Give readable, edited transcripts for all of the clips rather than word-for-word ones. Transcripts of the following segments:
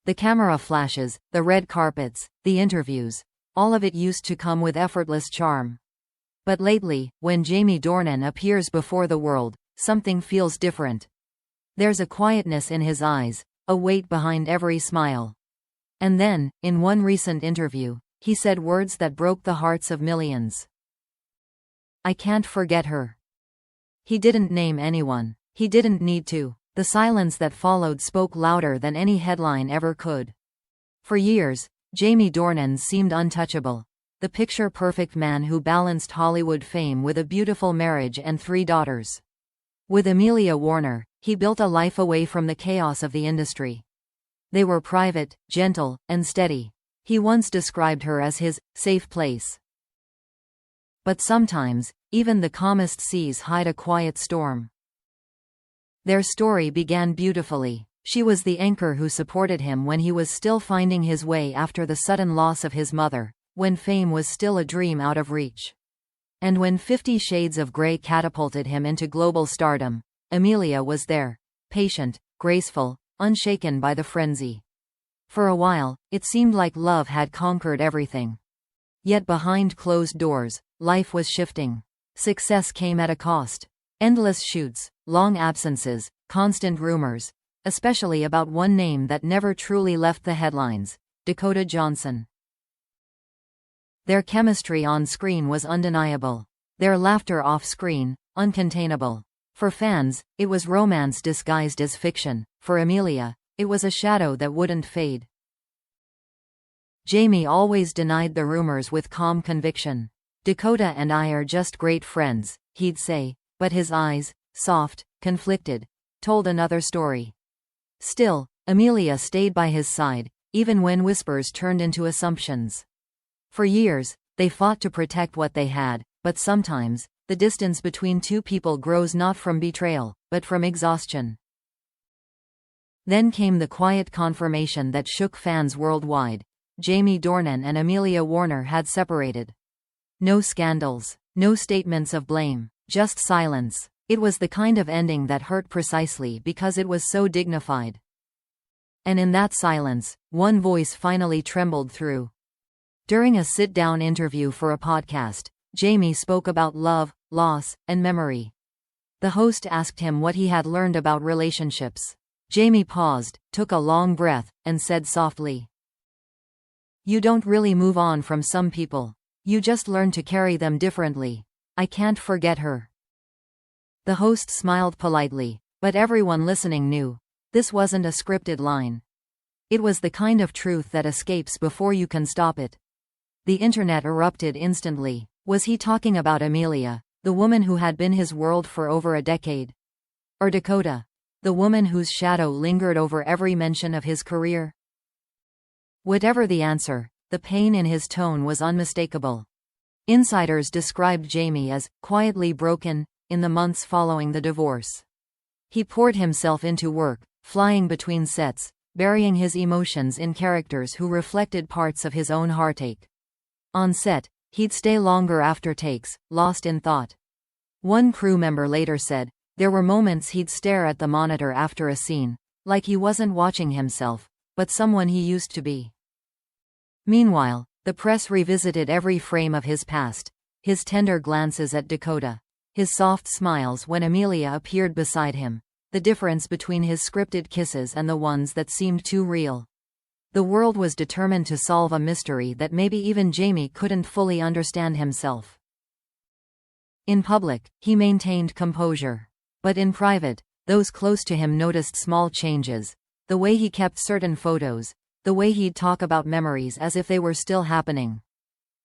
The camera flashes, the red carpets, the interviews, all of it used to come with effortless charm. But lately, when Jamie Dornan appears before the world, something feels different. There's a quietness in his eyes, a weight behind every smile. And then, in one recent interview, he said words that broke the hearts of millions. "I can't forget her." He didn't name anyone. He didn't need to. The silence that followed spoke louder than any headline ever could. For years, Jamie Dornan seemed untouchable. The picture-perfect man who balanced Hollywood fame with a beautiful marriage and 3 daughters. With Amelia Warner, he built a life away from the chaos of the industry. They were private, gentle, and steady. He once described her as his safe place. But sometimes, even the calmest seas hide a quiet storm. Their story began beautifully. She was the anchor who supported him when he was still finding his way after the sudden loss of his mother, when fame was still a dream out of reach. And when 50 Shades of Grey catapulted him into global stardom, Amelia was there, patient, graceful, unshaken by the frenzy. For a while, it seemed like love had conquered everything. Yet behind closed doors, life was shifting. Success came at a cost. Endless shoots, long absences, constant rumors, especially about one name that never truly left the headlines: Dakota Johnson. Their chemistry on screen was undeniable. Their laughter off-screen, uncontainable. For fans, it was romance disguised as fiction. For Amelia, it was a shadow that wouldn't fade. Jamie always denied the rumors with calm conviction. "Dakota and I are just great friends," he'd say, but his eyes, soft, conflicted, told another story. Still, Amelia stayed by his side, even when whispers turned into assumptions. For years, they fought to protect what they had, but sometimes, the distance between two people grows not from betrayal, but from exhaustion. Then came the quiet confirmation that shook fans worldwide. Jamie Dornan and Amelia Warner had separated. No scandals, no statements of blame, just silence. It was the kind of ending that hurt precisely because it was so dignified. And in that silence, one voice finally trembled through. During a sit-down interview for a podcast, Jamie spoke about love, loss, and memory. The host asked him what he had learned about relationships. Jamie paused, took a long breath, and said softly, "You don't really move on from some people. You just learn to carry them differently. I can't forget her." The host smiled politely, but everyone listening knew this wasn't a scripted line. It was the kind of truth that escapes before you can stop it. The internet erupted instantly. Was he talking about Amelia, the woman who had been his world for over a decade? Or Dakota, the woman whose shadow lingered over every mention of his career? Whatever the answer, the pain in his tone was unmistakable. Insiders described Jamie as quietly broken in the months following the divorce. He poured himself into work, flying between sets, burying his emotions in characters who reflected parts of his own heartache. On set, he'd stay longer after takes, lost in thought. One crew member later said, there were moments he'd stare at the monitor after a scene, like he wasn't watching himself, but someone he used to be. Meanwhile, the press revisited every frame of his past, his tender glances at Dakota, his soft smiles when Amelia appeared beside him, the difference between his scripted kisses and the ones that seemed too real. The world was determined to solve a mystery that maybe even Jamie couldn't fully understand himself. In public, he maintained composure. But in private, those close to him noticed small changes, the way he kept certain photos, the way he'd talk about memories as if they were still happening.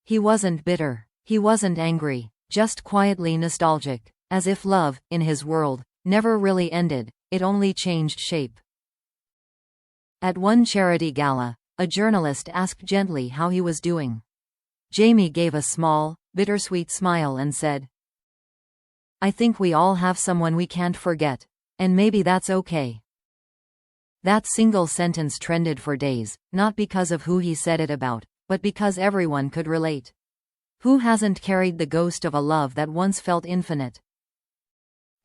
He wasn't bitter, he wasn't angry, just quietly nostalgic, as if love, in his world, never really ended, it only changed shape. At one charity gala, a journalist asked gently how he was doing. Jamie gave a small, bittersweet smile and said, "I think we all have someone we can't forget, and maybe that's okay." That single sentence trended for days, not because of who he said it about, but because everyone could relate. Who hasn't carried the ghost of a love that once felt infinite?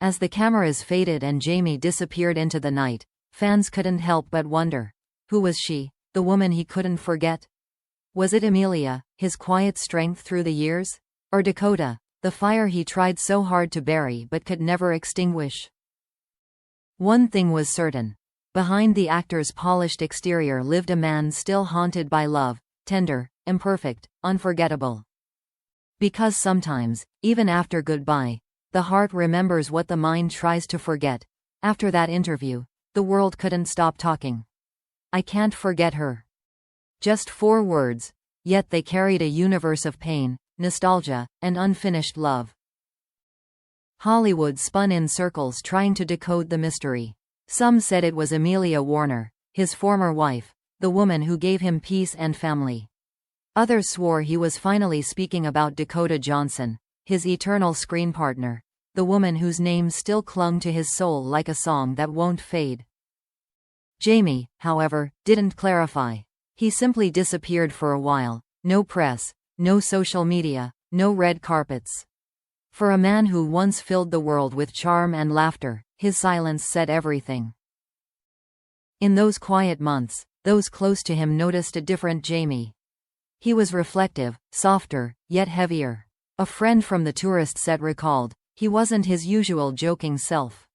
As the cameras faded and Jamie disappeared into the night, fans couldn't help but wonder, Who was she, the woman he couldn't forget? Was it Amelia, his quiet strength through the years? Or Dakota, the fire he tried so hard to bury but could never extinguish? One thing was certain. Behind the actor's polished exterior lived a man still haunted by love, tender, imperfect, unforgettable. Because sometimes, even after goodbye, the heart remembers what the mind tries to forget. After that interview, the world couldn't stop talking. I can't forget her. Just 4 words, yet they carried a universe of pain, nostalgia, and unfinished love. Hollywood spun in circles trying to decode the mystery. Some said it was Amelia Warner, his former wife, the woman who gave him peace and family. Others swore he was finally speaking about Dakota Johnson, his eternal screen partner, the woman whose name still clung to his soul like a song that won't fade. Jamie, however, didn't clarify. He simply disappeared for a while. No press, no social media, no red carpets. For a man who once filled the world with charm and laughter, his silence said everything. In those quiet months, those close to him noticed a different Jamie. He was reflective, softer, yet heavier. A friend from the tourist set recalled, he wasn't his usual joking self.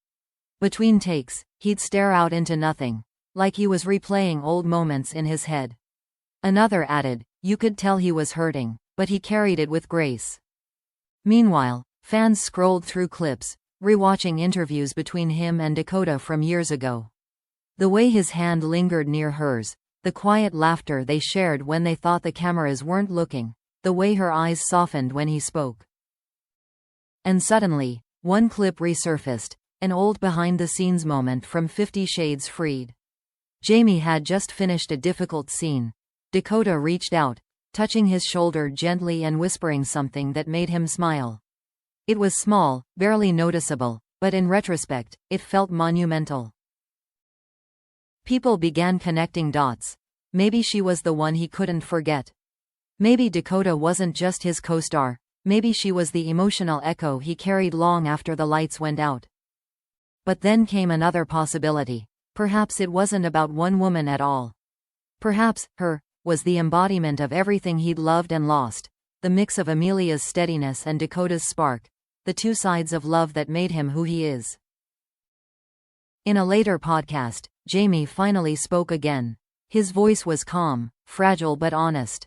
Between takes, he'd stare out into nothing, like he was replaying old moments in his head. Another added, you could tell he was hurting, but he carried it with grace. Meanwhile, fans scrolled through clips, rewatching interviews between him and Dakota from years ago. The way his hand lingered near hers, the quiet laughter they shared when they thought the cameras weren't looking, the way her eyes softened when he spoke. And suddenly, one clip resurfaced, an old behind-the-scenes moment from 50 Shades Freed. Jamie had just finished a difficult scene. Dakota reached out, touching his shoulder gently and whispering something that made him smile. It was small, barely noticeable, but in retrospect, it felt monumental. People began connecting dots. Maybe she was the one he couldn't forget. Maybe Dakota wasn't just his co-star. Maybe she was the emotional echo he carried long after the lights went out. But then came another possibility. Perhaps it wasn't about one woman at all. Perhaps her was the embodiment of everything he'd loved and lost, the mix of Amelia's steadiness and Dakota's spark, the two sides of love that made him who he is. In a later podcast, Jamie finally spoke again. His voice was calm, fragile but honest.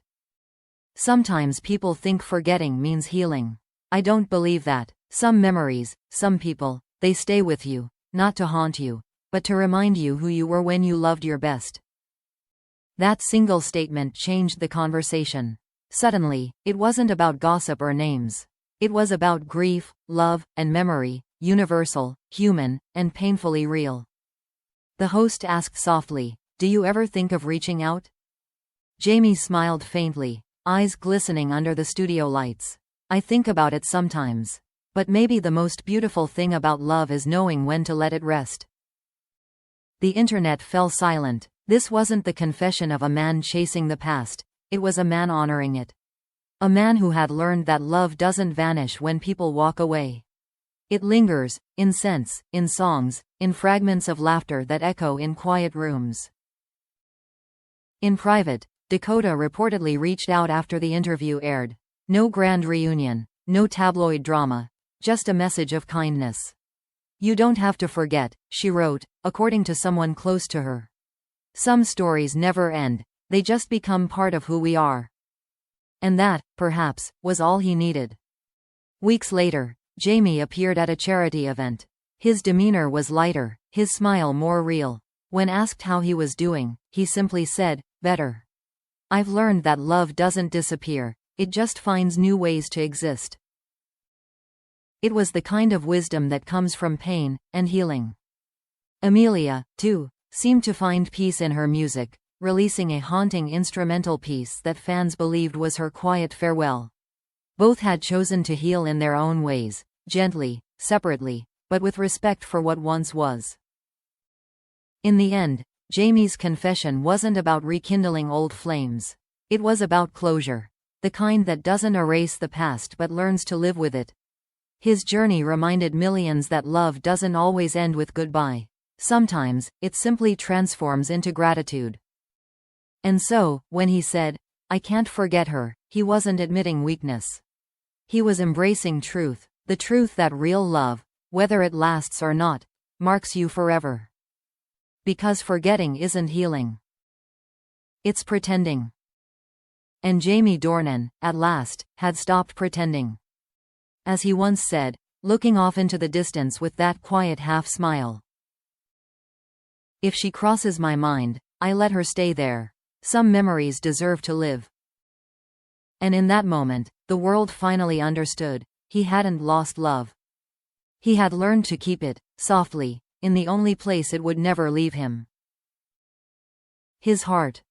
Sometimes people think forgetting means healing. I don't believe that. Some memories, some people, they stay with you, not to haunt you, but to remind you who you were when you loved your best. That single statement changed the conversation. Suddenly, it wasn't about gossip or names. It was about grief, love, and memory, universal, human, and painfully real. The host asked softly, "Do you ever think of reaching out?" Jamie smiled faintly, eyes glistening under the studio lights. "I think about it sometimes. But maybe the most beautiful thing about love is knowing when to let it rest." The internet fell silent. This wasn't the confession of a man chasing the past. It was a man honoring it. A man who had learned that love doesn't vanish when people walk away. It lingers, in scents, in songs, in fragments of laughter that echo in quiet rooms. In private, Dakota reportedly reached out after the interview aired. No grand reunion, no tabloid drama, just a message of kindness. "You don't have to forget," she wrote, according to someone close to her. "Some stories never end, they just become part of who we are." And that, perhaps, was all he needed. Weeks later, Jamie appeared at a charity event. His demeanor was lighter, his smile more real. When asked how he was doing, he simply said, "Better. I've learned that love doesn't disappear, it just finds new ways to exist." It was the kind of wisdom that comes from pain and healing. Amelia, too, seemed to find peace in her music, releasing a haunting instrumental piece that fans believed was her quiet farewell. Both had chosen to heal in their own ways, gently, separately, but with respect for what once was. In the end, Jamie's confession wasn't about rekindling old flames. It was about closure. The kind that doesn't erase the past but learns to live with it. His journey reminded millions that love doesn't always end with goodbye. Sometimes, it simply transforms into gratitude. And so, when he said, "I can't forget her," he wasn't admitting weakness. He was embracing truth, the truth that real love, whether it lasts or not, marks you forever. Because forgetting isn't healing. It's pretending. And Jamie Dornan, at last, had stopped pretending. As he once said, looking off into the distance with that quiet half-smile. If she crosses my mind, I let her stay there. Some memories deserve to live. And in that moment, the world finally understood. He hadn't lost love. He had learned to keep it, softly, in the only place it would never leave him. His heart.